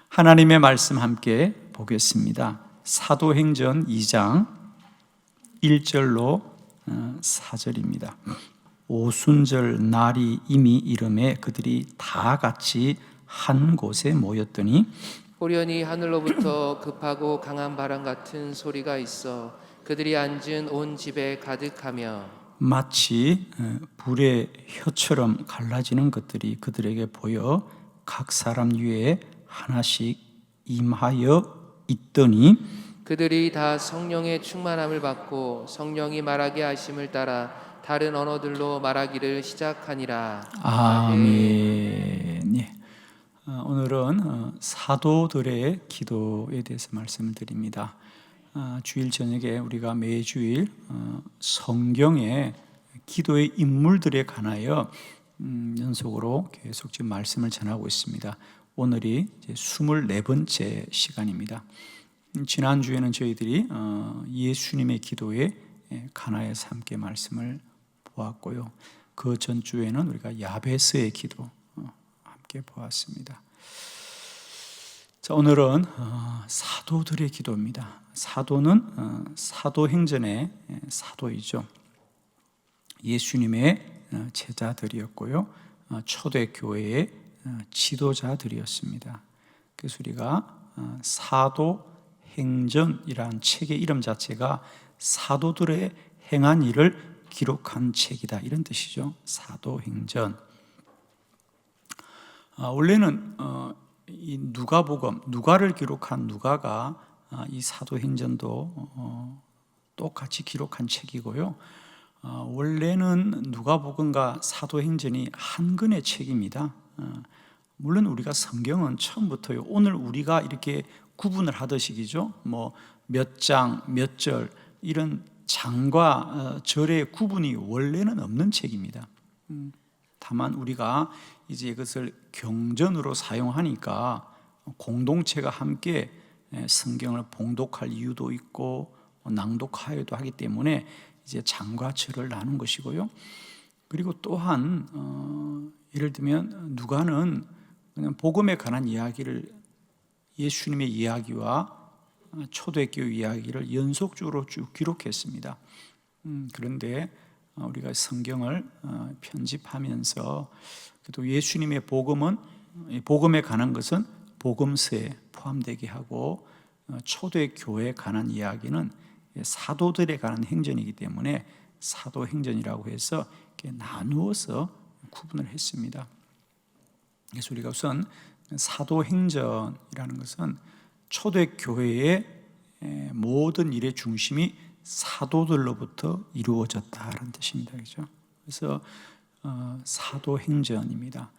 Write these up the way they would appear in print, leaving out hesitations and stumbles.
하나님의 말씀 함께 보겠습니다. 사도행전 2장 1절로 4절입니다. 오순절 날이 이미 이름에 그들이 다 같이 한 곳에 모였더니 호련히 하늘로부터 급하고 강한 바람 같은 소리가 있어 그들이 앉은 온 집에 가득하며 마치 불의 혀처럼 갈라지는 것들이 그들에게 보여 각 사람 위에 하나씩 임하여 있더니 그들이 다 성령의 충만함을 받고 성령이 말하게 하심을 따라 다른 언어들로 말하기를 시작하니라. 아멘. 예. 오늘은 사도들의 기도에 대해서 말씀드립니다. 주일 저녁에 우리가 매주일 성경의 기도의 인물들에 관하여 연속으로 계속 지금 말씀을 전하고 있습니다. 오늘이 이제 24번째 시간입니다. 지난주에는 저희들이 예수님의 기도에 관하여서 함께 말씀을 보았고요. 그 전주에는 우리가 야베스의 기도 함께 보았습니다. 자, 오늘은 사도들의 기도입니다. 사도는 사도행전의 사도이죠. 예수님의 제자들이었고요. 초대교회의 지도자들이었습니다. 그래서 우리가 사도행전이라는 책의 이름 자체가 사도들의 행한 일을 기록한 책이다, 이런 뜻이죠. 사도행전. 원래는 이 누가복음, 누가를 기록한 누가가 이 사도행전도 똑같이 기록한 책이고요. 원래는 누가복음과 사도행전이 한 권의 책입니다. 물론 우리가 성경은 처음부터요, 오늘 우리가 이렇게 구분을 하듯이죠, 뭐 몇 장, 몇 절, 이런 장과 절의 구분이 원래는 없는 책입니다. 다만 우리가 이제 이것을 경전으로 사용하니까 공동체가 함께 성경을 봉독할 이유도 있고 낭독하여도 하기 때문에 이제 장과 절을 나눈 것이고요. 그리고 또한 예를 들면 누가는 그냥 복음에 관한 이야기를, 예수님의 이야기와 초대교회 이야기를 연속적으로 쭉 기록했습니다. 그런데 우리가 성경을 편집하면서 또 예수님의 복음은, 복음에 관한 것은 복음서에 포함되게 하고 초대교회에 관한 이야기는 사도들에 관한 행전이기 때문에 사도행전이라고 해서 이렇게 나누어서 구분을 했습니다. 그래서 우리가 우선 사도행전이라는 것은 초대교회의 모든 일의 중심이 사도들로부터 이루어졌다는 뜻입니다. 그렇죠? 그래서 사도행전입니다.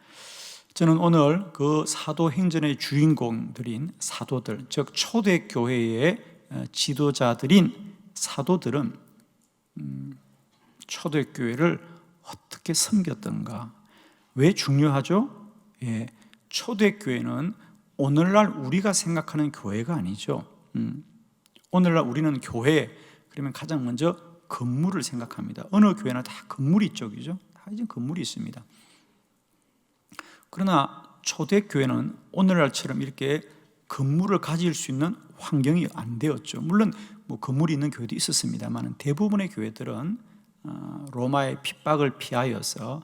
저는 오늘 그 사도행전의 주인공들인 사도들, 즉 초대교회의 지도자들인 사도들은 초대교회를 어떻게 섬겼던가, 왜 중요하죠? 예, 초대교회는 오늘날 우리가 생각하는 교회가 아니죠. 오늘날 우리는 교회 그러면 가장 먼저 건물을 생각합니다. 어느 교회나 다 건물이 있죠, 그죠? 다 이제 건물이 있습니다. 그러나 초대교회는 오늘날처럼 이렇게 건물을 가질 수 있는 환경이 안 되었죠. 물론 뭐 건물이 있는 교회도 있었습니다만 대부분의 교회들은 로마의 핍박을 피하여서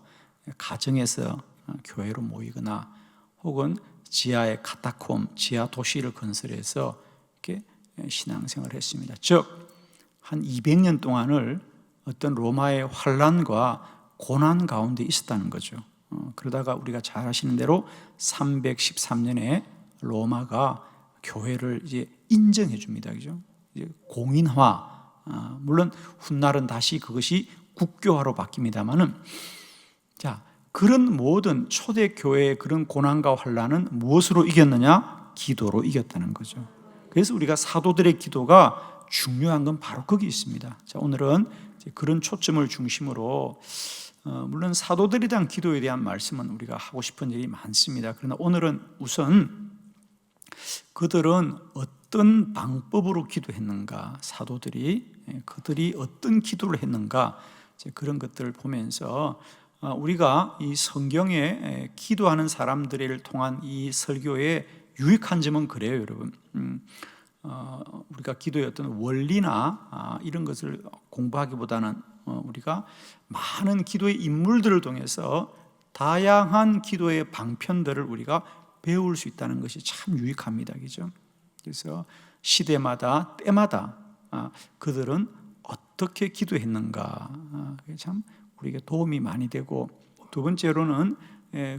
가정에서 교회로 모이거나 혹은 지하의 카타콤, 지하 도시를 건설해서 이렇게 신앙생활을 했습니다. 즉, 한 200년 동안을 어떤 로마의 환란과 고난 가운데 있었다는 거죠. 그러다가 우리가 잘 아시는 대로 313년에 로마가 교회를 이제 인정해 줍니다. 그죠? 이제 공인화. 물론 훗날은 다시 그것이 국교화로 바뀝니다만은, 자, 그런 모든 초대교회의 그런 고난과 환란은 무엇으로 이겼느냐? 기도로 이겼다는 거죠. 그래서 우리가 사도들의 기도가 중요한 건 바로 거기 있습니다. 자, 오늘은 그런 초점을 중심으로 물론 사도들에 대한 기도에 대한 말씀은 우리가 하고 싶은 일이 많습니다. 그러나 오늘은 우선 그들은 어떤 방법으로 기도했는가, 사도들이 그들이 어떤 기도를 했는가, 그런 것들을 보면서 우리가 이 성경에 기도하는 사람들을 통한 이 설교의 유익한 점은 그래요, 여러분. 우리가 기도의 어떤 원리나 이런 것을 공부하기보다는 우리가 많은 기도의 인물들을 통해서 다양한 기도의 방편들을 우리가 배울 수 있다는 것이 참 유익합니다, 그죠? 그래서 시대마다 때마다 그들은 어떻게 기도했는가, 그게 참 우리에게 도움이 많이 되고, 두 번째로는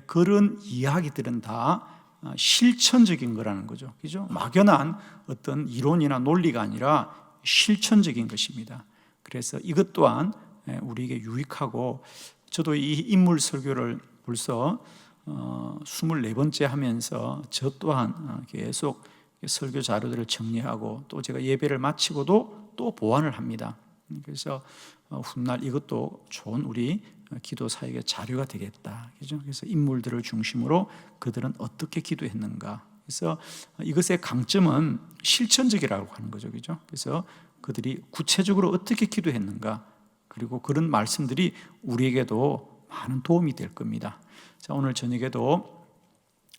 그런 이야기들은 다 실천적인 거라는 거죠, 그죠? 막연한 어떤 이론이나 논리가 아니라 실천적인 것입니다. 그래서 이것 또한 우리에게 유익하고, 저도 이 인물 설교를 벌써 24번째 하면서 저 또한 계속 설교 자료들을 정리하고, 또 제가 예배를 마치고도 또 보완을 합니다. 그래서 훗날 이것도 좋은 우리 기도 사역의 자료가 되겠다, 그죠? 그래서 인물들을 중심으로 그들은 어떻게 기도했는가. 그래서 이것의 강점은 실천적이라고 하는 거죠, 그죠? 그래서 그들이 구체적으로 어떻게 기도했는가, 그리고 그런 말씀들이 우리에게도 많은 도움이 될 겁니다. 자, 오늘 저녁에도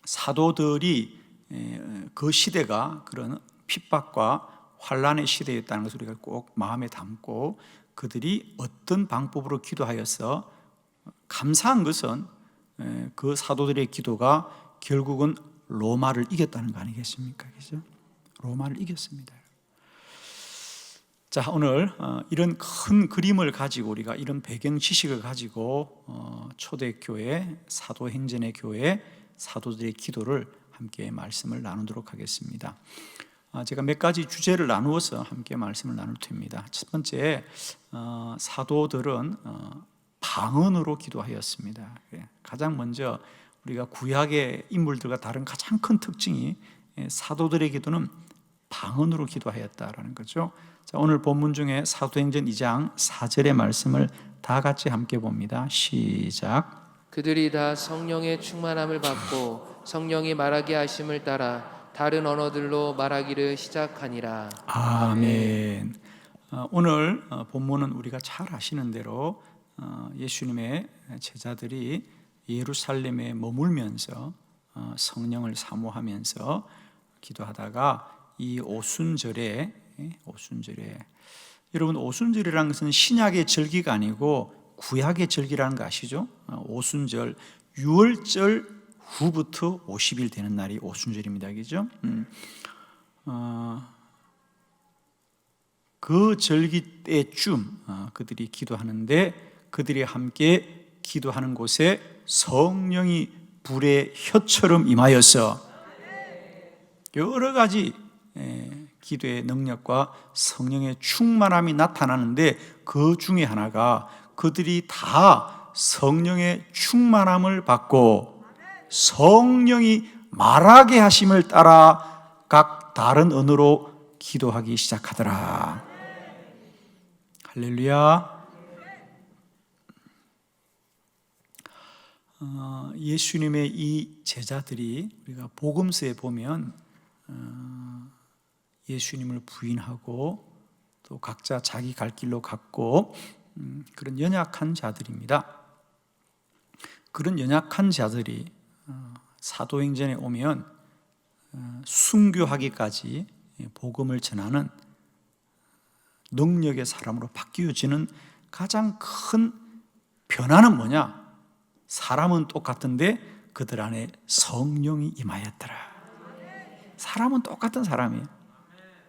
사도들이 그 시대가 그런 핍박과 환난의 시대였다는 것을 우리가 꼭 마음에 담고, 그들이 어떤 방법으로 기도하여서, 감사한 것은 그 사도들의 기도가 결국은 로마를 이겼다는 거 아니겠습니까? 그죠? 로마를 이겼습니다. 자, 오늘 이런 큰 그림을 가지고, 우리가 이런 배경 지식을 가지고 초대교회, 사도행전의 교회, 사도들의 기도를 함께 말씀을 나누도록 하겠습니다. 제가 몇 가지 주제를 나누어서 함께 말씀을 나눌 테입니다. 첫 번째, 사도들은 방언으로 기도하였습니다. 가장 먼저 우리가 구약의 인물들과 다른 가장 큰 특징이 사도들의 기도는 방언으로 기도하였다라는 거죠. 자, 오늘 본문 중에 사도행전 2장 4절의 말씀을 다 같이 함께 봅니다. 시작. 그들이 다 성령의 충만함을 받고 성령이 말하게 하심을 따라 다른 언어들로 말하기를 시작하니라. 아멘. 오늘 본문은 우리가 잘 아시는 대로 예수님의 제자들이 예루살렘에 머물면서 성령을 사모하면서 기도하다가 이 오순절에, 여러분, 오순절이라는 것은 신약의 절기가 아니고 구약의 절기라는 거 아시죠? 오순절, 유월절 후부터 50일 되는 날이 오순절입니다, 그죠? 그 절기 때쯤 그들이 기도하는데, 그들이 함께 기도하는 곳에 성령이 불의 혀처럼 임하여서 여러 가지 기도의 능력과 성령의 충만함이 나타나는데, 그 중에 하나가 그들이 다 성령의 충만함을 받고 성령이 말하게 하심을 따라 각 다른 언어로 기도하기 시작하더라. 할렐루야. 예수님의 이 제자들이, 우리가 복음서에 보면 예수님을 부인하고 또 각자 자기 갈 길로 갔고, 그런 연약한 자들입니다. 그런 연약한 자들이 사도행전에 오면 순교하기까지 복음을 전하는 능력의 사람으로 바뀌어지는 가장 큰 변화는 뭐냐? 사람은 똑같은데 그들 안에 성령이 임하였더라. 사람은 똑같은 사람이에요.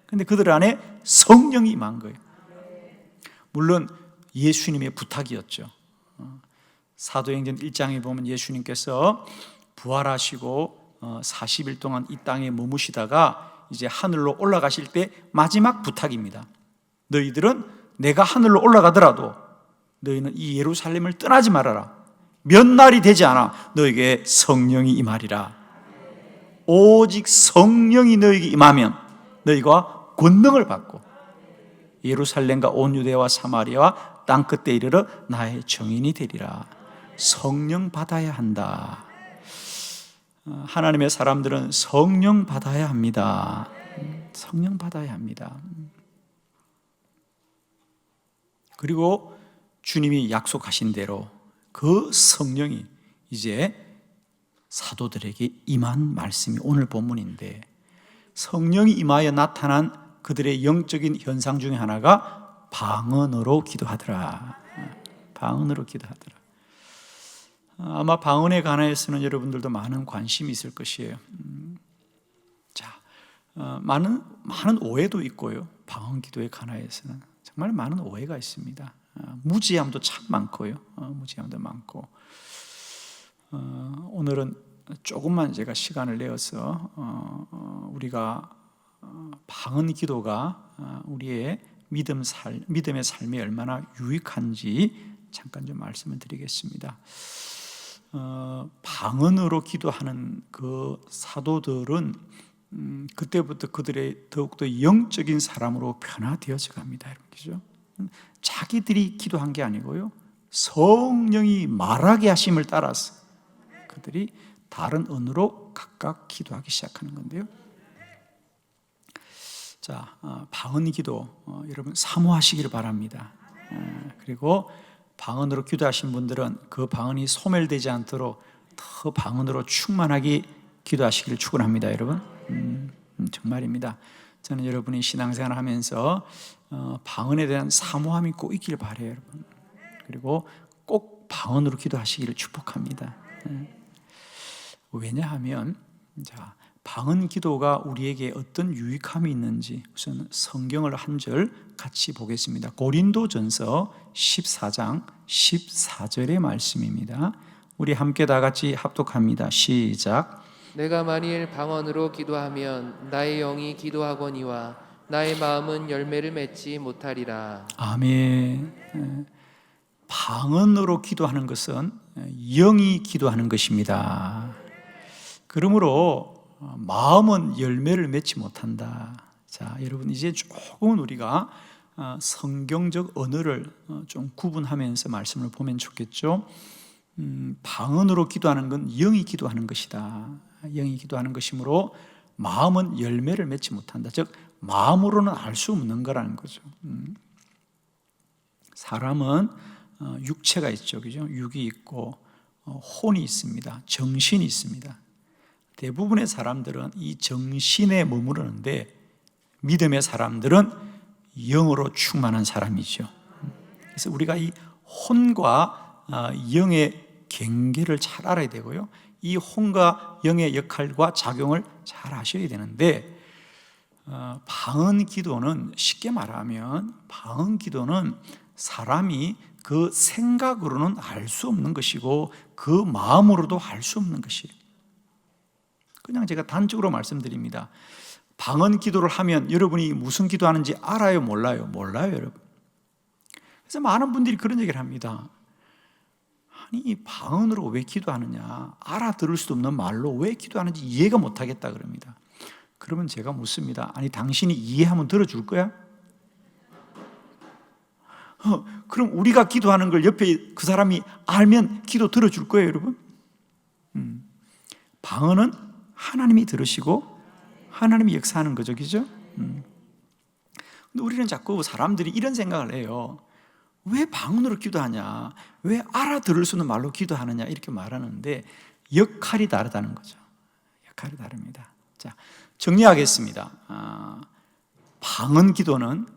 근데 그들 안에 성령이 임한 거예요. 물론 예수님의 부탁이었죠. 사도행전 1장에 보면 예수님께서 부활하시고 40일 동안 이 땅에 머무시다가 이제 하늘로 올라가실 때 마지막 부탁입니다. 너희들은 내가 하늘로 올라가더라도 너희는 이 예루살렘을 떠나지 말아라. 몇 날이 되지 않아 너에게 성령이 임하리라. 오직 성령이 너에게 임하면 너희가 권능을 받고 예루살렘과 온 유대와 사마리아와 땅 끝에 이르러 나의 증인이 되리라. 성령 받아야 한다. 하나님의 사람들은 성령 받아야 합니다. 성령 받아야 합니다. 그리고 주님이 약속하신 대로 그 성령이 이제 사도들에게 임한 말씀이 오늘 본문인데, 성령이 임하여 나타난 그들의 영적인 현상 중에 하나가 방언으로 기도하더라. 방언으로 기도하더라. 아마 방언에 관해서는 여러분들도 많은 관심이 있을 것이에요. 많은 오해도 있고요. 방언 기도에 관해서는 정말 많은 오해가 있습니다. 무지함도 참 많고요. 무지함도 많고. 오늘은 조금만 제가 시간을 내어서 우리가 방언 기도가 우리의 믿음의 삶에 얼마나 유익한지 잠깐 좀 말씀을 드리겠습니다. 방언으로 기도하는 그 사도들은 그때부터 그들의 더욱더 영적인 사람으로 변화되어져 갑니다. 그렇죠? 자기들이 기도한 게 아니고요, 성령이 말하게 하심을 따라서 그들이 다른 언어로 각각 기도하기 시작하는 건데요. 자, 방언 기도 여러분 사모하시기를 바랍니다. 그리고 방언으로 기도하신 분들은 그 방언이 소멸되지 않도록 더 방언으로 충만하게 기도하시기를 축원합니다, 여러분. 정말입니다. 저는 여러분이 신앙생활을 하면서 방언에 대한 사모함이 꼭 있길 바라요, 여러분. 그리고 꼭 방언으로 기도하시기를 축복합니다. 왜냐하면 방언 기도가 우리에게 어떤 유익함이 있는지 우선 성경을 한 절 같이 보겠습니다. 고린도전서 14장 14절의 말씀입니다. 우리 함께 다 같이 합독합니다. 시작. 내가 만일 방언으로 기도하면 나의 영이 기도하거니와 나의 마음은 열매를 맺지 못하리라. 아멘. 방언으로 기도하는 것은 영이 기도하는 것입니다. 그러므로 마음은 열매를 맺지 못한다. 자, 여러분 이제 조금은 우리가 성경적 언어를 좀 구분하면서 말씀을 보면 좋겠죠. 방언으로 기도하는 건 영이 기도하는 것이다. 영이 기도하는 것이므로 마음은 열매를 맺지 못한다. 즉 마음으로는 알 수 없는 거라는 거죠. 사람은 육체가 있죠, 그죠? 육이 있고 혼이 있습니다. 정신이 있습니다. 대부분의 사람들은 이 정신에 머무르는데 믿음의 사람들은 영으로 충만한 사람이죠. 그래서 우리가 이 혼과 영의 경계를 잘 알아야 되고요, 이 혼과 영의 역할과 작용을 잘 아셔야 되는데, 방언 기도는 쉽게 말하면 방언 기도는 사람이 그 생각으로는 알 수 없는 것이고 그 마음으로도 알 수 없는 것이에요. 그냥 제가 단적으로 말씀드립니다. 방언 기도를 하면 여러분이 무슨 기도하는지 알아요, 몰라요? 몰라요, 여러분. 그래서 많은 분들이 그런 얘기를 합니다. 아니, 방언으로 왜 기도하느냐? 알아들을 수도 없는 말로 왜 기도하는지 이해가 못하겠다 그럽니다. 그러면 제가 묻습니다. 아니, 당신이 이해하면 들어줄 거야? 그럼 우리가 기도하는 걸 옆에 그 사람이 알면 기도 들어줄 거예요, 여러분? 방언은 하나님이 들으시고 하나님이 역사하는 거죠, 그죠? 근데 우리는 자꾸 사람들이 이런 생각을 해요. 왜 방언으로 기도하냐? 왜 알아들을 수 있는 말로 기도하느냐? 이렇게 말하는데 역할이 다르다는 거죠. 역할이 다릅니다. 자, 정리하겠습니다. 방언 기도는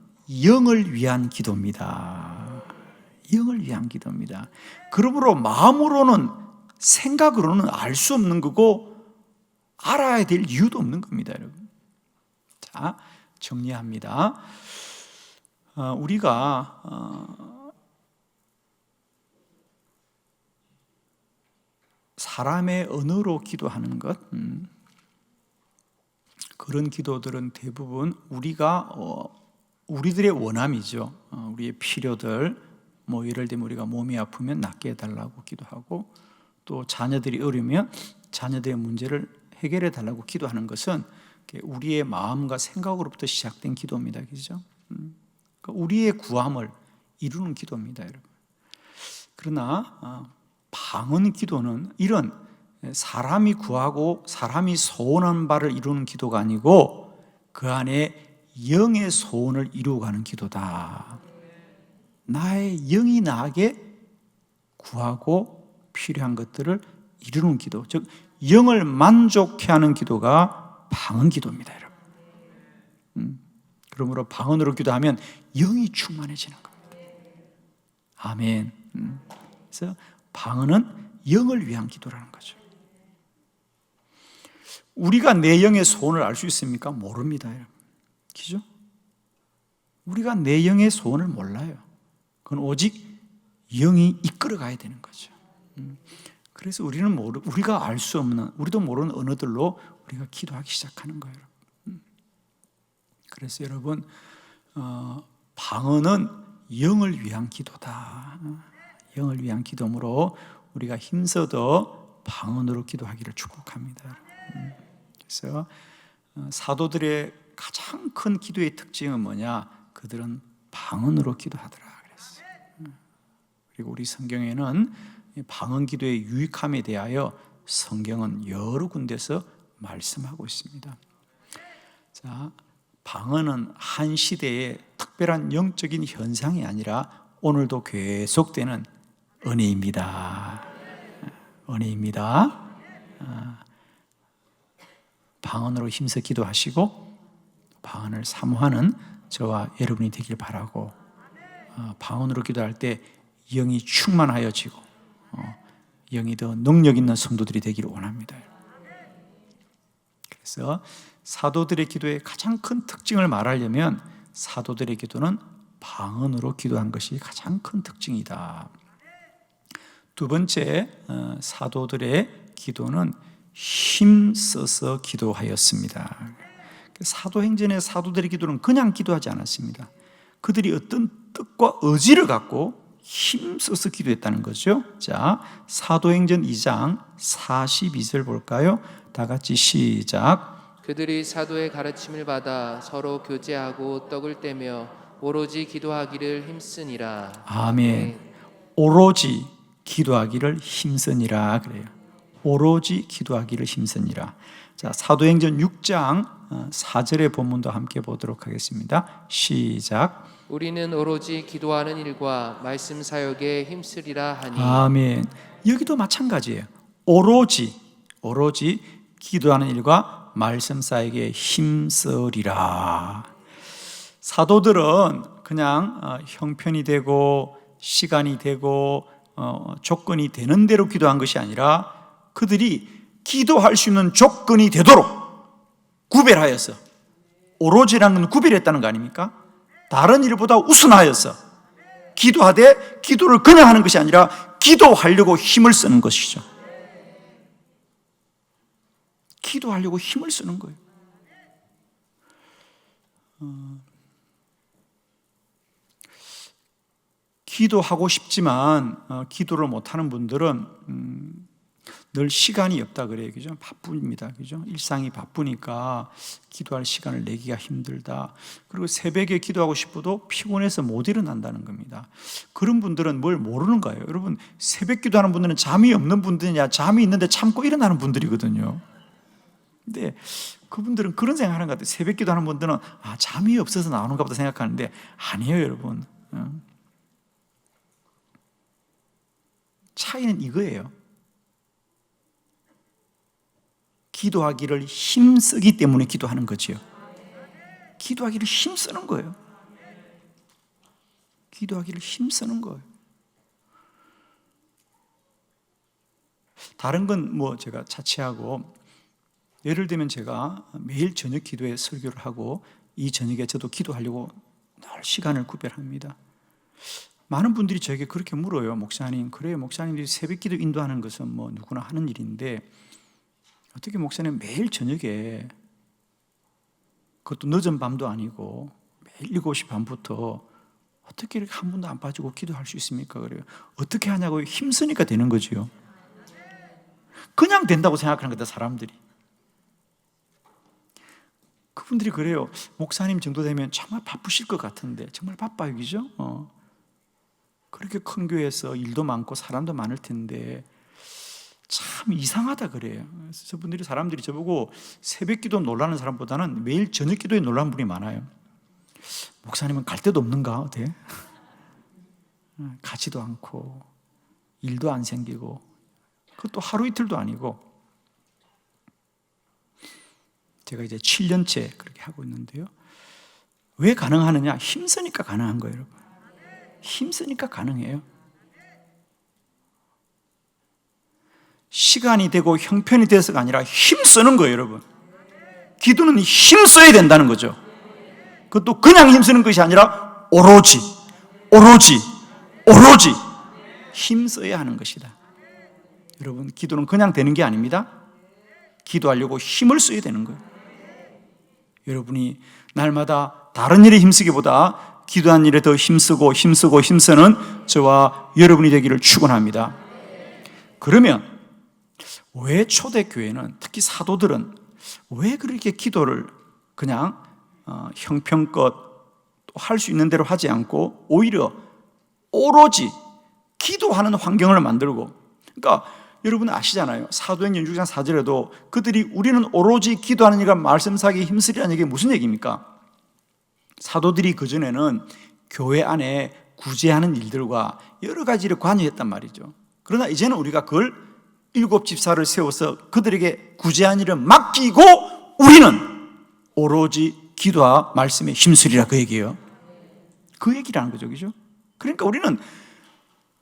영을 위한 기도입니다. 영을 위한 기도입니다. 그러므로 마음으로는, 생각으로는 알 수 없는 거고 알아야 될 이유도 없는 겁니다, 여러분. 자, 정리합니다. 우리가 사람의 언어로 기도하는 것, 그런 기도들은 대부분 우리들의 원함이죠. 우리의 필요들, 뭐 예를 들면 우리가 몸이 아프면 낫게 해달라고 기도하고, 또 자녀들이 어려우면 자녀들의 문제를 해결해 달라고 기도하는 것은 우리의 마음과 생각으로부터 시작된 기도입니다, 그렇죠? 우리의 구함을 이루는 기도입니다, 여러분. 그러나 방언 기도는 이런 사람이 구하고 사람이 소원한 바를 이루는 기도가 아니고 그 안에 영의 소원을 이루어가는 기도다. 나의 영이 나에게 구하고 필요한 것들을 이루는 기도, 즉 영을 만족해 하는 기도가 방언 기도입니다, 여러분. 그러므로 방언으로 기도하면 영이 충만해지는 겁니다. 아멘. 그래서 방언은 영을 위한 기도라는 거죠. 우리가 내 영의 소원을 알 수 있습니까? 모릅니다, 여러분. 그죠? 우리가 내 영의 소원을 몰라요. 그건 오직 영이 이끌어 가야 되는 거죠. 그래서 우리가 알 수 없는, 우리도 모르는 언어들로 우리가 기도하기 시작하는 거예요. 그래서 여러분, 방언은 영을 위한 기도다. 영을 위한 기도므로 우리가 힘써도 방언으로 기도하기를 축복합니다. 그래서 사도들의 가장 큰 기도의 특징은 뭐냐? 그들은 방언으로 기도하더라 그랬어요. 그리고 우리 성경에는 방언 기도의 유익함에 대하여 성경은 여러 군데서 말씀하고 있습니다. 자, 방언은 한 시대의 특별한 영적인 현상이 아니라 오늘도 계속되는 은혜입니다. 은혜입니다. 방언으로 힘써 기도하시고 방언을 사모하는 저와 여러분이 되길 바라고, 방언으로 기도할 때 영이 충만하여지고 영이 더 능력 있는 성도들이 되기를 원합니다. 그래서 사도들의 기도의 가장 큰 특징을 말하려면 사도들의 기도는 방언으로 기도한 것이 가장 큰 특징이다. 두 번째, 사도들의 기도는 힘써서 기도하였습니다. 사도행전의 사도들의 기도는 그냥 기도하지 않았습니다. 그들이 어떤 뜻과 의지를 갖고 힘써서 기도했다는 거죠. 자, 사도행전 2장 42절 볼까요? 다 같이 시작. 그들이 사도의 가르침을 받아 서로 교제하고 떡을 떼며 오로지 기도하기를 힘쓰니라. 아멘. 오로지 기도하기를 힘쓰니라 그래요. 오로지 기도하기를 힘쓰니라. 자, 사도행전 6장 4절의 본문도 함께 보도록 하겠습니다. 시작. 우리는 오로지 기도하는 일과 말씀 사역에 힘쓰리라 하니. 아멘. 여기도 마찬가지예요. 오로지 기도하는 일과 말씀 사역에 힘쓰리라. 사도들은 그냥 형편이 되고 시간이 되고 조건이 되는 대로 기도한 것이 아니라 그들이 기도할 수 있는 조건이 되도록 구별하여서, 오로지라는 건 구별했다는 거 아닙니까? 다른 일보다 우선하여서 기도하되 기도를 그냥 하는 것이 아니라 기도하려고 힘을 쓰는 것이죠. 기도하려고 힘을 쓰는 거예요. 기도하고 싶지만 기도를 못하는 분들은 늘 시간이 없다 그래요. 그죠? 바쁩니다. 그죠? 일상이 바쁘니까 기도할 시간을 내기가 힘들다. 그리고 새벽에 기도하고 싶어도 피곤해서 못 일어난다는 겁니다. 그런 분들은 뭘 모르는 거예요. 여러분, 새벽 기도하는 분들은 잠이 없는 분들이냐, 잠이 있는데 참고 일어나는 분들이거든요. 근데 그분들은 그런 생각하는 것 같아요. 새벽 기도하는 분들은 잠이 없어서 나오는가 보다 생각하는데 아니에요, 여러분. 차이는 이거예요. 기도하기를 힘쓰기 때문에 기도하는 거지요. 기도하기를 힘쓰는 거예요. 기도하기를 힘쓰는 거예요. 다른 건 뭐 제가 차치하고, 예를 들면 제가 매일 저녁 기도에 설교를 하고 이 저녁에 저도 기도하려고 늘 시간을 구별합니다. 많은 분들이 저에게 그렇게 물어요. 목사님, 그래요, 목사님들이 새벽 기도 인도하는 것은 뭐 누구나 하는 일인데 어떻게 목사님 매일 저녁에, 그것도 늦은 밤도 아니고 매일 7시 반부터 어떻게 이렇게 한 번도 안 빠지고 기도할 수 있습니까? 그래요. 어떻게 하냐고. 힘쓰니까 되는 거지요. 그냥 된다고 생각하는 거다, 사람들이. 그분들이 그래요. 목사님 정도 되면 정말 바쁘실 것 같은데. 정말 바빠요, 그죠? 그렇게 큰 교회에서 일도 많고 사람도 많을 텐데 참 이상하다 그래요. 그래서 저분들이, 사람들이 저보고 새벽 기도 놀라는 사람보다는 매일 저녁 기도에 놀라는 분이 많아요. 목사님은 갈 데도 없는가? 어때? 가지도 않고 일도 안 생기고, 그것도 하루 이틀도 아니고. 제가 이제 7년째 그렇게 하고 있는데요. 왜 가능하느냐? 힘쓰니까 가능한 거예요, 여러분. 힘쓰니까 가능해요. 시간이 되고 형편이 돼서가 아니라 힘쓰는 거예요, 여러분. 기도는 힘써야 된다는 거죠. 그것도 그냥 힘쓰는 것이 아니라 오로지 힘써야 하는 것이다. 여러분, 기도는 그냥 되는 게 아닙니다. 기도하려고 힘을 써야 되는 거예요. 여러분이 날마다 다른 일에 힘쓰기보다 기도하는 일에 더 힘쓰는 저와 여러분이 되기를 축원합니다. 그러면 왜 초대교회는, 특히 사도들은 왜 그렇게 기도를 그냥 형편껏 할 수 있는 대로 하지 않고 오히려 오로지 기도하는 환경을 만들고, 그러니까 여러분 아시잖아요. 사도행전 6장 4절에도 그들이 우리는 오로지 기도하는 이가 말씀사기에 힘쓰리라는 얘기가 무슨 얘기입니까? 사도들이 그전에는 교회 안에 구제하는 일들과 여러 가지를 관여했단 말이죠. 그러나 이제는 우리가 그걸 7 집사를 세워서 그들에게 구제하는 일을 맡기고 우리는 오로지 기도와 말씀에 힘쓰리라, 그 얘기예요. 그 얘기라는 거죠, 그죠? 그러니까 우리는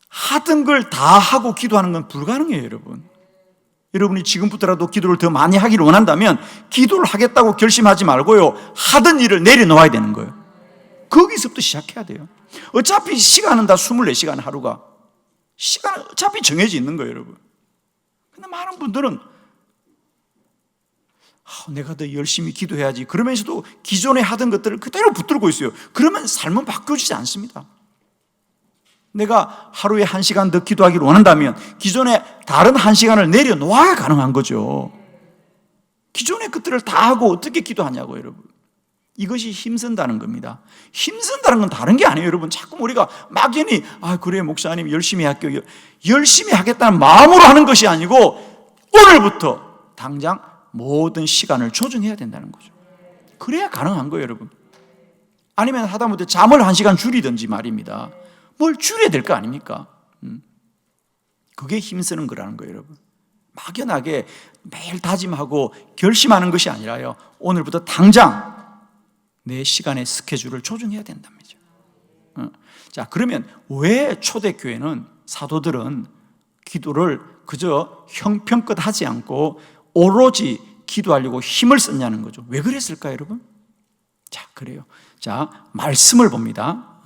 하던 걸 다 하고 기도하는 건 불가능해요, 여러분. 여러분이 지금부터라도 기도를 더 많이 하기를 원한다면 기도를 하겠다고 결심하지 말고요, 하던 일을 내려놓아야 되는 거예요. 거기서부터 시작해야 돼요. 어차피 시간은 다 24시간 하루가. 시간은 어차피 정해져 있는 거예요, 여러분. 근데 많은 분들은 내가 더 열심히 기도해야지 그러면서도 기존에 하던 것들을 그대로 붙들고 있어요. 그러면 삶은 바뀌어지지 않습니다. 내가 하루에 1시간 더 기도하기를 원한다면 기존에 다른 1시간을 내려놓아야 가능한 거죠. 기존의 것들을 다 하고 어떻게 기도하냐고요, 여러분. 이것이 힘쓴다는 겁니다. 힘쓴다는 건 다른 게 아니에요, 여러분. 자꾸 우리가 막연히 그래 목사님 열심히 할게요, 열심히 하겠다는 마음으로 하는 것이 아니고 오늘부터 당장 모든 시간을 조정해야 된다는 거죠. 그래야 가능한 거예요, 여러분. 아니면 하다못해 잠을 1시간 줄이든지 말입니다. 뭘 줄여야 될 거 아닙니까? 그게 힘쓰는 거라는 거예요, 여러분. 막연하게 매일 다짐하고 결심하는 것이 아니라요, 오늘부터 당장 내 시간의 스케줄을 조정해야 된다는 거죠. 자, 그러면 왜 초대교회는, 사도들은 기도를 그저 형편껏 하지 않고 오로지 기도하려고 힘을 썼냐는 거죠. 왜 그랬을까요, 여러분? 자, 그래요. 자, 말씀을 봅니다.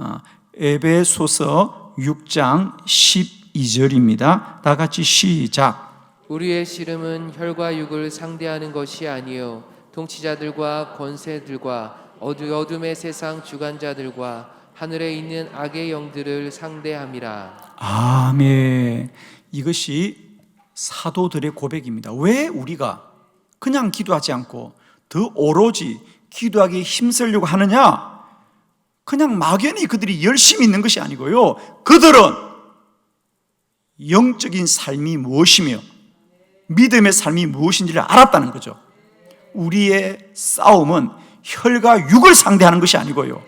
에베소서 6장 12절입니다. 다 같이 시작. 우리의 씨름은 혈과 육을 상대하는 것이 아니요 통치자들과 권세들과 어둠의 세상 주관자들과 하늘에 있는 악의 영들을 상대함이라. 아멘. 이것이 사도들의 고백입니다. 왜 우리가 그냥 기도하지 않고 더 오로지 기도하기에 힘쓰려고 하느냐? 그냥 막연히 그들이 열심히 있는 것이 아니고요, 그들은 영적인 삶이 무엇이며 믿음의 삶이 무엇인지를 알았다는 거죠. 우리의 싸움은 혈과 육을 상대하는 것이 아니고요,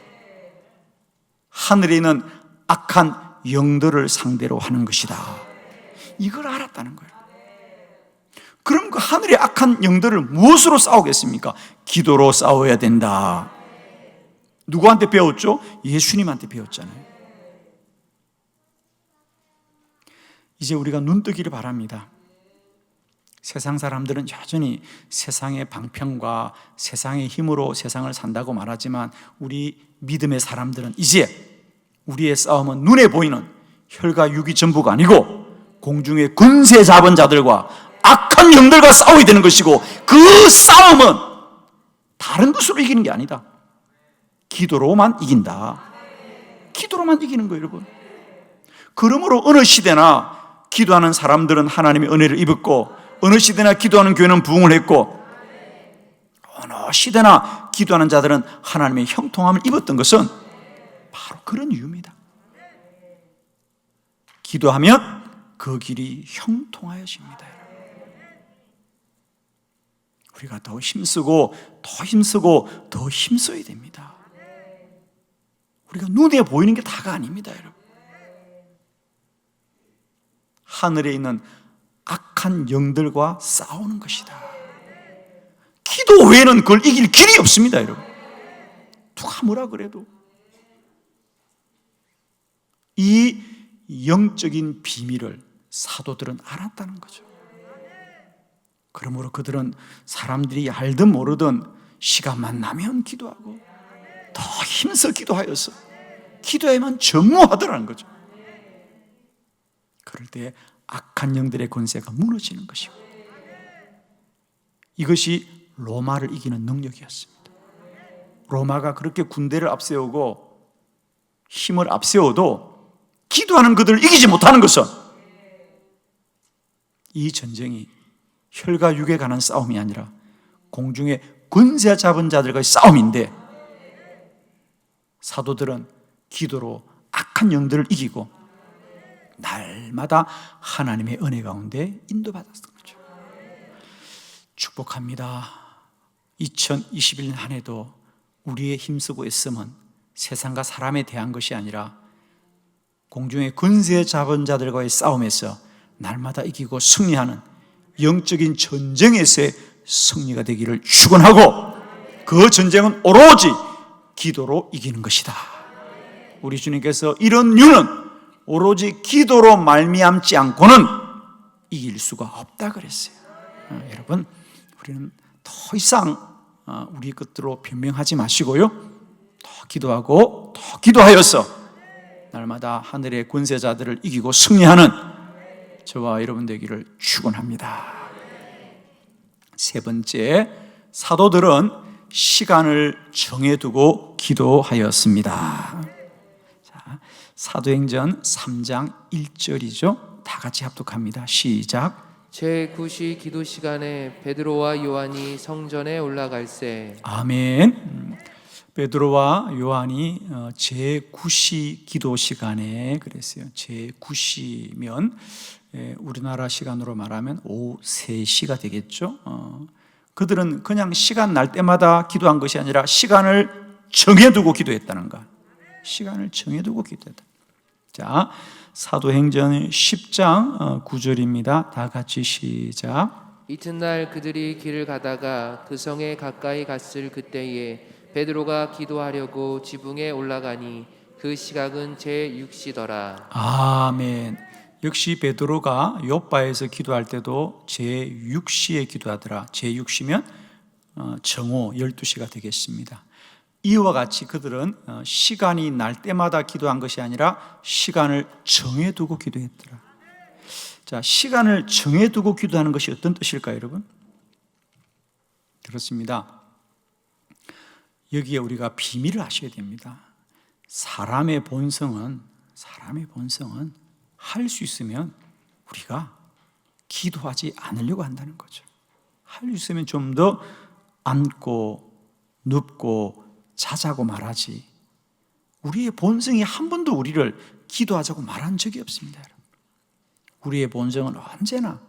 하늘에 있는 악한 영들을 상대로 하는 것이다. 이걸 알았다는 거예요. 그럼 그 하늘의 악한 영들을 무엇으로 싸우겠습니까? 기도로 싸워야 된다. 누구한테 배웠죠? 예수님한테 배웠잖아요. 이제 우리가 눈 뜨기를 바랍니다. 세상 사람들은 여전히 세상의 방편과 세상의 힘으로 세상을 산다고 말하지만 우리 믿음의 사람들은 이제 우리의 싸움은 눈에 보이는 혈과 육이 전부가 아니고 공중의 군세 잡은 자들과 악한 영들과 싸워야 되는 것이고, 그 싸움은 다른 것으로 이기는 게 아니다. 기도로만 이긴다. 기도로만 이기는 거예요, 여러분. 그러므로 어느 시대나 기도하는 사람들은 하나님의 은혜를 입었고, 어느 시대나 기도하는 교회는 부흥을 했고, 어느 시대나 기도하는 자들은 하나님의 형통함을 입었던 것은 바로 그런 이유입니다. 기도하면 그 길이 형통하여집니다. 우리가 더 힘쓰고 더 힘써야 됩니다. 우리가 눈에 보이는 게 다가 아닙니다, 여러분. 하늘에 있는 악한 영들과 싸우는 것이다. 기도 외에는 그걸 이길 길이 없습니다, 여러분. 누가 뭐라 그래도. 이 영적인 비밀을 사도들은 알았다는 거죠. 그러므로 그들은 사람들이 알든 모르든 시간만 나면 기도하고 더 힘써 기도하여서 기도에만 전무하더라는 거죠. 그럴 때 악한 영들의 권세가 무너지는 것이고, 이것이 로마를 이기는 능력이었습니다. 로마가 그렇게 군대를 앞세우고 힘을 앞세워도 기도하는 그들을 이기지 못하는 것은 이 전쟁이 혈과 육에 관한 싸움이 아니라 공중의 권세 잡은 자들과의 싸움인데, 사도들은 기도로 악한 영들을 이기고 날마다 하나님의 은혜 가운데 인도받았던 거죠. 축복합니다. 2021년 한 해도 우리의 힘쓰고 애씀은 세상과 사람에 대한 것이 아니라 공중의 권세 잡은 자들과의 싸움에서 날마다 이기고 승리하는 영적인 전쟁에서의 승리가 되기를 축원하고, 그 전쟁은 오로지 기도로 이기는 것이다. 우리 주님께서 이런 이유는 오로지 기도로 말미암지 않고는 이길 수가 없다 그랬어요. 여러분, 우리는 더 이상 우리 것들로 변명하지 마시고요, 더 기도하고 더 기도하여서 날마다 하늘의 권세자들을 이기고 승리하는 저와 여러분 되기를 축원합니다. 세 번째, 사도들은 시간을 정해두고 기도하였습니다. 자, 사도행전 3장 1절이죠. 다 같이 합독합니다. 시작. 제9시 기도 시간에 베드로와 요한이 성전에 올라갈새. 아멘. 베드로와 요한이 제9시 기도 시간에 그랬어요. 제9시면 우리나라 시간으로 말하면 오후 3시가 되겠죠. 그들은 그냥 시간 날 때마다 기도한 것이 아니라 시간을 정해두고 기도했다는 것. 시간을 정해두고 기도했다. 자, 사도행전 10장 9절입니다. 다 같이 시작. 이튿날 그들이 길을 가다가 그 성에 가까이 갔을 그때에 베드로가 기도하려고 지붕에 올라가니 그 시각은 제6시더라. 아멘. 역시 베드로가 요바에서 기도할 때도 제6시에 기도하더라. 제6시면 정오 12시가 되겠습니다. 이와 같이 그들은 시간이 날 때마다 기도한 것이 아니라 시간을 정해두고 기도했더라. 자, 시간을 정해두고 기도하는 것이 어떤 뜻일까요, 여러분? 그렇습니다. 여기에 우리가 비밀을 아셔야 됩니다. 사람의 본성은 할 수 있으면 우리가 기도하지 않으려고 한다는 거죠. 할 수 있으면 좀 더 앉고 눕고 자자고 말하지, 우리의 본성이 한 번도 우리를 기도하자고 말한 적이 없습니다. 여러분. 우리의 본성은 언제나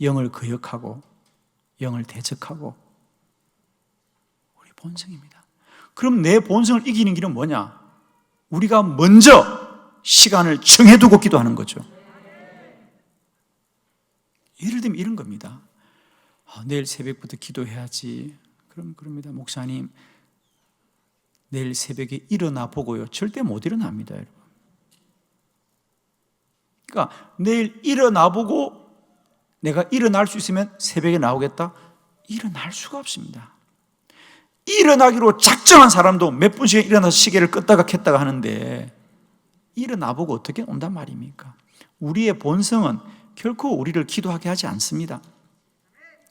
영을 거역하고 영을 대적하고 우리 본성입니다. 그럼 내 본성을 이기는 길은 뭐냐? 우리가 먼저 시간을 정해두고 기도하는 거죠. 예를 들면 이런 겁니다. 내일 새벽부터 기도해야지. 그럽니다. 목사님, 내일 새벽에 일어나 보고요. 절대 못 일어납니다, 여러분. 그러니까 내일 일어나 보고 내가 일어날 수 있으면 새벽에 나오겠다? 일어날 수가 없습니다. 일어나기로 작정한 사람도 몇 분씩 일어나서 시계를 껐다가 켰다가 하는데 일어나 보고 어떻게 온단 말입니까? 우리의 본성은 결코 우리를 기도하게 하지 않습니다.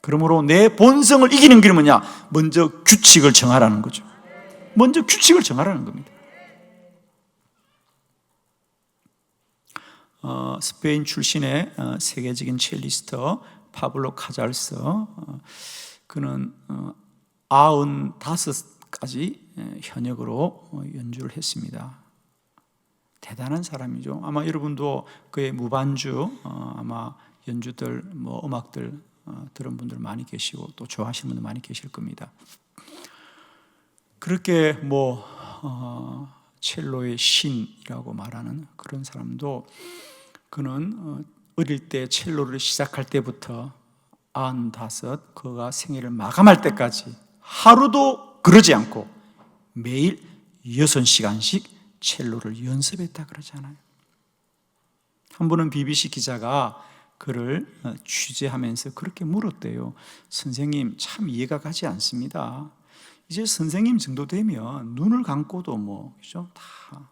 그러므로 내 본성을 이기는 길은 뭐냐? 먼저 규칙을 정하라는 거죠. 먼저 규칙을 정하라는 겁니다. 스페인 출신의 세계적인 첼리스트 파블로 카잘스, 그는 95가지 현역으로 연주를 했습니다. 대단한 사람이죠. 아마 여러분도 그의 무반주 아마 연주들, 음악들 들은 분들 많이 계시고 또 좋아하시는 분들 많이 계실 겁니다. 그렇게 첼로의 신이라고 말하는 그런 사람도, 그는 어릴 때 첼로를 시작할 때부터 95 그가 생애를 마감할 때까지 하루도 그러지 않고 매일 6시간씩 첼로를 연습했다 그러잖아요. 한 번은 BBC 기자가 그를 취재하면서 그렇게 물었대요. 선생님, 참 이해가 가지 않습니다. 이제 선생님 정도 되면 눈을 감고도 그죠? 다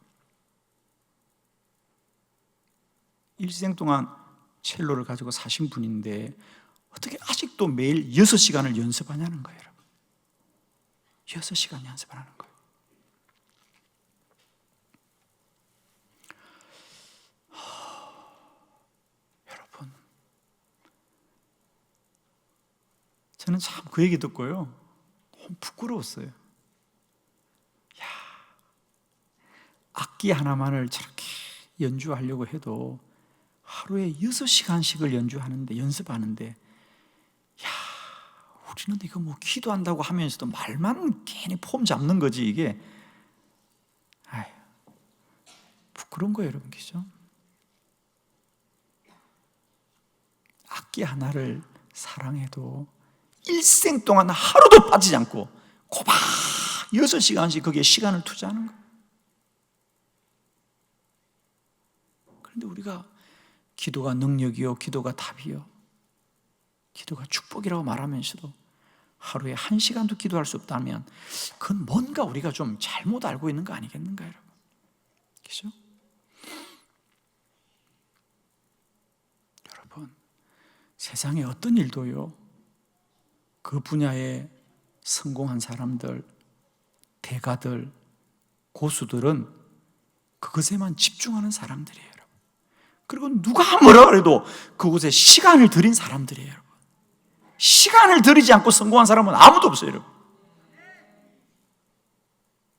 일생 동안 첼로를 가지고 사신 분인데 어떻게 아직도 매일 6시간을 연습하냐는 거예요, 여러분. 6시간 연습하는 거예요. 여러분, 저는 참 그 얘기 듣고요, 너무 부끄러웠어요. 야, 악기 하나만을 저렇게 연주하려고 해도 하루에 6시간씩을 연습하는데, 야, 우리는 이거 기도한다고 하면서도 말만 괜히 폼 잡는 거지, 이게. 아유, 부끄러운 거예요, 여러분, 그죠? 악기 하나를 사랑해도 일생 동안 하루도 빠지지 않고 고박 6시간씩 거기에 시간을 투자하는 거예요. 그런데 우리가 기도가 능력이요, 기도가 답이요, 기도가 축복이라고 말하면서도 하루에 1시간도 기도할 수 없다면 그건 뭔가 우리가 좀 잘못 알고 있는 거 아니겠는가, 여러분? 그죠? 여러분, 세상에 어떤 일도요, 그 분야에 성공한 사람들, 대가들, 고수들은 그것에만 집중하는 사람들이에요, 여러분. 그리고 누가 뭐라 그래도 그곳에 시간을 들인 사람들이에요, 여러분. 시간을 들이지 않고 성공한 사람은 아무도 없어요, 여러분.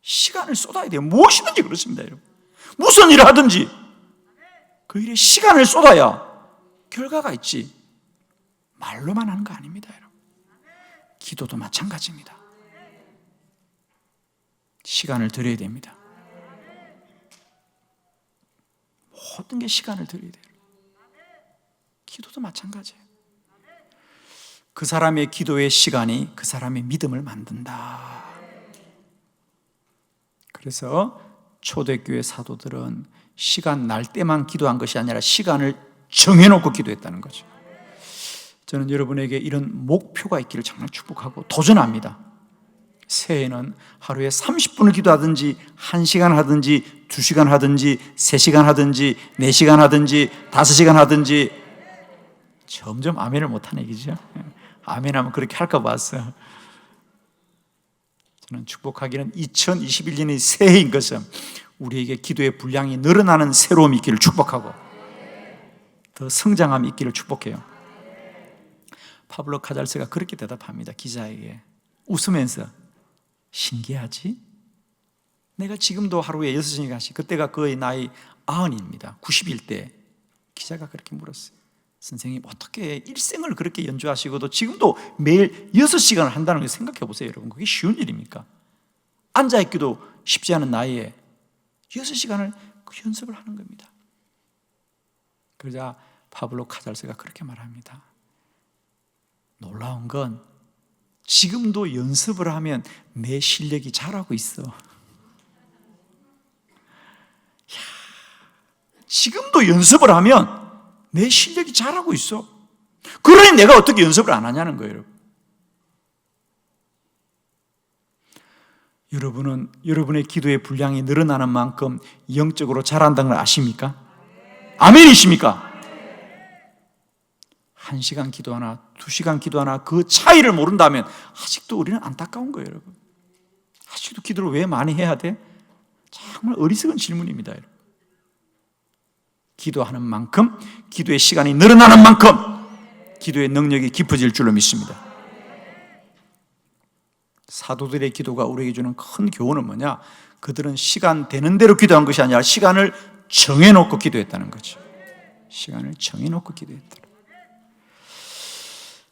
시간을 쏟아야 돼요. 무엇이든지 그렇습니다, 여러분. 무슨 일을 하든지 그 일에 시간을 쏟아야 결과가 있지, 말로만 하는 거 아닙니다, 여러분. 기도도 마찬가지입니다. 시간을 들여야 됩니다. 모든 게 시간을 들여야 돼요. 기도도 마찬가지예요. 그 사람의 기도의 시간이 그 사람의 믿음을 만든다. 그래서 초대교회 사도들은 시간 날 때만 기도한 것이 아니라 시간을 정해놓고 기도했다는 거죠. 저는 여러분에게 이런 목표가 있기를 정말 축복하고 도전합니다. 새해에는 하루에 30분을 기도하든지 1시간 하든지 2시간 하든지 3시간 하든지 4시간 하든지 5시간 하든지. 점점 아멘을 못하는 얘기죠. 아멘하면 그렇게 할까 봤어요. 저는 축복하기는 2021년의 새해인 것은 우리에게 기도의 분량이 늘어나는 새로움이 있기를 축복하고 더 성장함이 있기를 축복해요. 파블로 카잘스가 그렇게 대답합니다. 기자에게 웃으면서, 신기하지? 내가 지금도 하루에 6시간씩, 그때가 그의 나이 90입니다. 91대. 기자가 그렇게 물었어요. 선생님, 어떻게 일생을 그렇게 연주하시고도 지금도 매일 6시간을 한다는 걸 생각해 보세요, 여러분. 그게 쉬운 일입니까? 앉아있기도 쉽지 않은 나이에 6시간을 연습을 하는 겁니다. 그러자 파블로 카잘스가 그렇게 말합니다. 놀라운 건 지금도 연습을 하면 내 실력이 자라고 있어. 야, 지금도 연습을 하면 내 실력이 자라고 있어. 그러니 내가 어떻게 연습을 안 하냐는 거예요. 여러분은 여러분의 기도의 분량이 늘어나는 만큼 영적으로 자란다는 걸 아십니까? 아멘이십니까? 1시간 기도하나 2시간 기도하나 그 차이를 모른다면 아직도 우리는 안타까운 거예요, 여러분. 아직도 기도를 왜 많이 해야 돼? 정말 어리석은 질문입니다, 여러분. 기도하는 만큼, 기도의 시간이 늘어나는 만큼 기도의 능력이 깊어질 줄로 믿습니다. 사도들의 기도가 우리에게 주는 큰 교훈은 뭐냐? 그들은 시간 되는 대로 기도한 것이 아니라 시간을 정해놓고 기도했다는 거죠. 시간을 정해놓고 기도했다.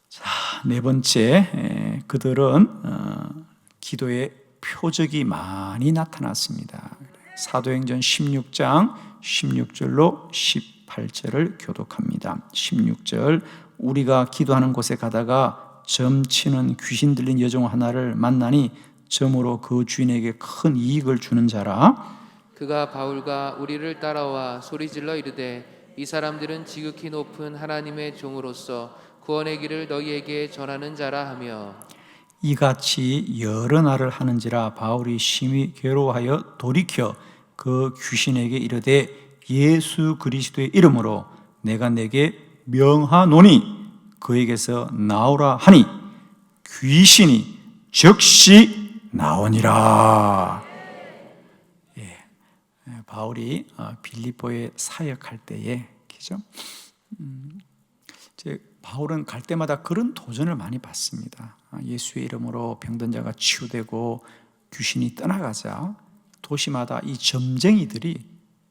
자, 네 번째, 그들은 기도의 표적이 많이 나타났습니다. 사도행전 16장 16절로 18절을 교독합니다. 16절 우리가 기도하는 곳에 가다가 점치는 귀신 들린 여종 하나를 만나니 점으로 그 주인에게 큰 이익을 주는 자라. 그가 바울과 우리를 따라와 소리질러 이르되 이 사람들은 지극히 높은 하나님의 종으로서 구원의 길을 너희에게 전하는 자라 하며 이같이 여러 날을 하는지라 바울이 심히 괴로워하여 돌이켜 그 귀신에게 이르되 예수 그리스도의 이름으로 내가 내게 명하노니 그에게서 나오라 하니 귀신이 즉시 나오니라. 바울이 빌립보에 사역할 때에, 그죠? 바울은 갈 때마다 그런 도전을 많이 받습니다. 예수의 이름으로 병든 자가 치유되고 귀신이 떠나가자 도시마다 이 점쟁이들이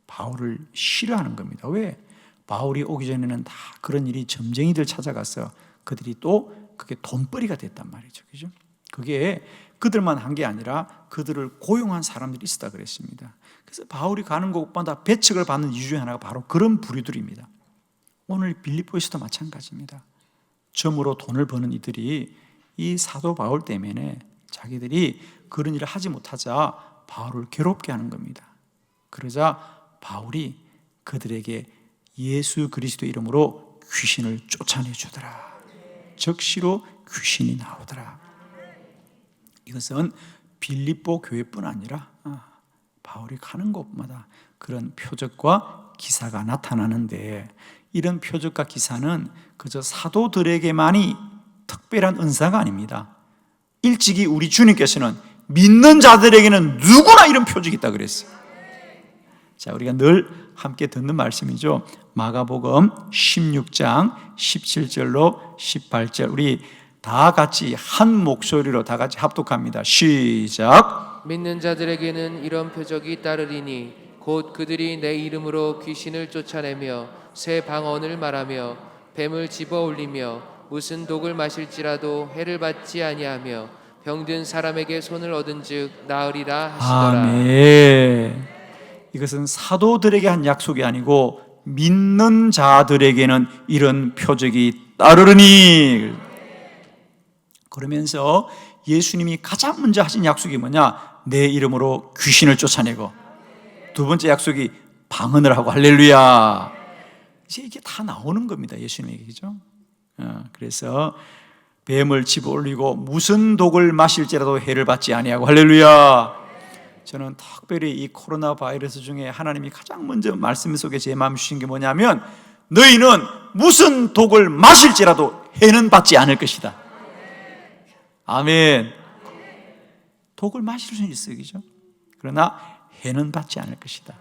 바울을 싫어하는 겁니다. 왜? 바울이 오기 전에는 다 그런 일이 점쟁이들 찾아가서 그들이 또 그게 돈벌이가 됐단 말이죠. 그죠? 그게 그들만 한 게 아니라 그들을 고용한 사람들이 있었다 그랬습니다. 그래서 바울이 가는 곳마다 배척을 받는 이유 중에 하나가 바로 그런 부류들입니다. 오늘 빌립보에서도 마찬가지입니다. 점으로 돈을 버는 이들이 이 사도 바울 때문에 자기들이 그런 일을 하지 못하자 바울을 괴롭게 하는 겁니다. 그러자 바울이 그들에게 예수 그리스도 이름으로 귀신을 쫓아내주더라. 즉시로 귀신이 나오더라. 이것은 빌립보 교회뿐 아니라 바울이 가는 곳마다 그런 표적과 기사가 나타나는데, 이런 표적과 기사는 그저 사도들에게만이 특별한 은사가 아닙니다. 일찍이 우리 주님께서는 믿는 자들에게는 누구나 이런 표적이 있다 그랬어요. 자, 우리가 늘 함께 듣는 말씀이죠. 마가복음 16장 17절로 18절, 우리 다 같이 한 목소리로 다 같이 합독합니다. 시작. 믿는 자들에게는 이런 표적이 따르리니 곧 그들이 내 이름으로 귀신을 쫓아내며 새 방언을 말하며 뱀을 집어 올리며 무슨 독을 마실지라도 해를 받지 아니하며 병든 사람에게 손을 얻은즉 나으리라 하시더라. 아멘. 이것은 사도들에게 한 약속이 아니고 믿는 자들에게는 이런 표적이 따르니. 그러면서 예수님이 가장 먼저 하신 약속이 뭐냐? 내 이름으로 귀신을 쫓아내고, 두 번째 약속이 방언을 하고. 할렐루야. 이제 이게 다 나오는 겁니다, 예수님에게. 그죠? 그래서 뱀을 집어 올리고 무슨 독을 마실지라도 해를 받지 아니하고. 할렐루야. 저는 특별히 이 코로나 바이러스 중에 하나님이 가장 먼저 말씀 속에 제 마음에 주신 게 뭐냐면, 너희는 무슨 독을 마실지라도 해는 받지 않을 것이다. 아멘. 독을 마실 수는 있어요, 그죠? 그러나 해는 받지 않을 것이다.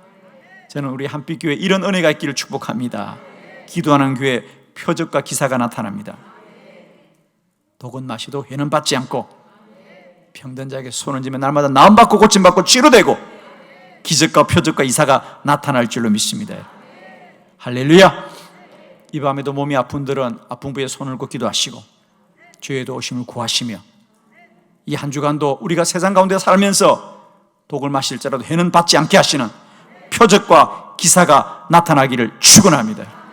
저는 우리 한빛교회 이런 은혜가 있기를 축복합니다. 기도하는 교회 표적과 기사가 나타납니다. 독은 마시도 해는 받지 않고, 병든 자에게 손을 쥐면 날마다 나음받고 고침받고 치료되고 기적과 표적과 이사가 나타날 줄로 믿습니다. 할렐루야. 이 밤에도 몸이 아픈 분들은 아픈 부위에 손을 얹고 기도하시고 죄에도 오심을 구하시며, 이 한 주간도 우리가 세상 가운데 살면서 독을 마실지라도 해는 받지 않게 하시는 표적과 기사가 나타나기를 축원합니다.